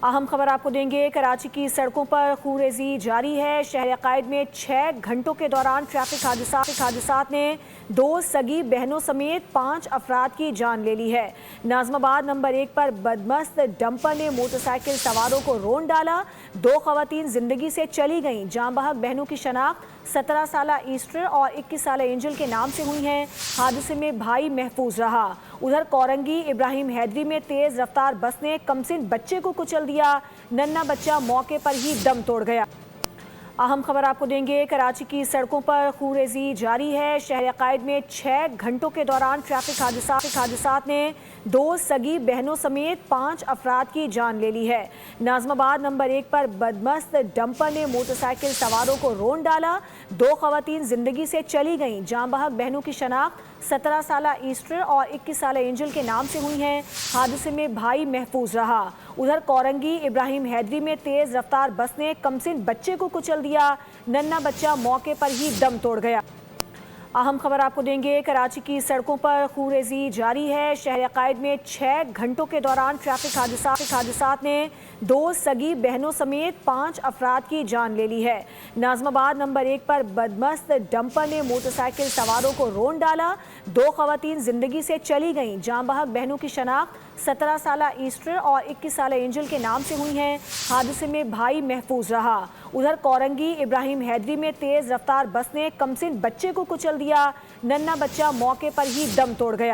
अहम खबर आपको देंगे। कराची की सड़कों पर खूरेजी जारी है। शहर अकायद में 6 घंटों के दौरान ट्रैफिक हादसात ने 2 सगी बहनों समेत 5 अफराद की जान ले ली है। नाज़माबाद नंबर 1 पर बदमस्त डंपर ने मोटरसाइकिल सवारों को रोन डाला। 2 खवातीन जिंदगी से चली गईं। जाँ बहक बहनों की शनाख्त 17 साला ईस्टर और 21 साला एंजल के नाम से हुई हैं। हादसे में भाई महफूज रहा। उधर कोरंगी इब्राहिम हैदरी में तेज रफ्तार बस ने कमसिन बच्चे को कुचल दिया। नन्हा बच्चा मौके पर ही दम तोड़ गया। अहम खबर आपको देंगे। कराची की सड़कों पर खूरेजी जारी है। शहर अकायद में 6 घंटों के दौरान ट्रैफिक हादसात ने 2 सगी बहनों समेत 5 अफराद की जान ले ली है। नाज़माबाद नंबर 1 पर बदमस्त डंपर ने मोटरसाइकिल सवारों को रोन डाला। 2 खवातीन जिंदगी से चली गईं। जाँ बहक बहनों की शनाख्त 17 साला ईस्टर और 21 साला एंजल के नाम से हुई हैं। हादसे में भाई महफूज रहा। उधर कोरंगी इब्राहिम हैदरी में तेज रफ्तार बस ने कमसिन बच्चे को कुचल दिया। नन्हा बच्चा मौके पर ही दम तोड़ गया। अहम खबर आपको देंगे। कराची की सड़कों पर खूरेजी जारी है। शहर अकायद में 6 घंटों के दौरान ट्रैफिक हादसात ने 2 सगी बहनों समेत 5 अफराद की जान ले ली है। नाज़माबाद नंबर 1 पर बदमस्त डंपर ने मोटरसाइकिल सवारों को रोन डाला। 2 खवातीन जिंदगी से चली गईं। जाँ बहक बहनों की शनाख्त 17 साला ईस्टर और 21 साला एंजल के नाम से हुई हैं। हादसे में भाई महफूज रहा। उधर कोरंगी इब्राहिम हैदरी में तेज रफ्तार बस ने कमसिन बच्चे को कुचल दिया। नन्हा बच्चा मौके पर ही दम तोड़ गया।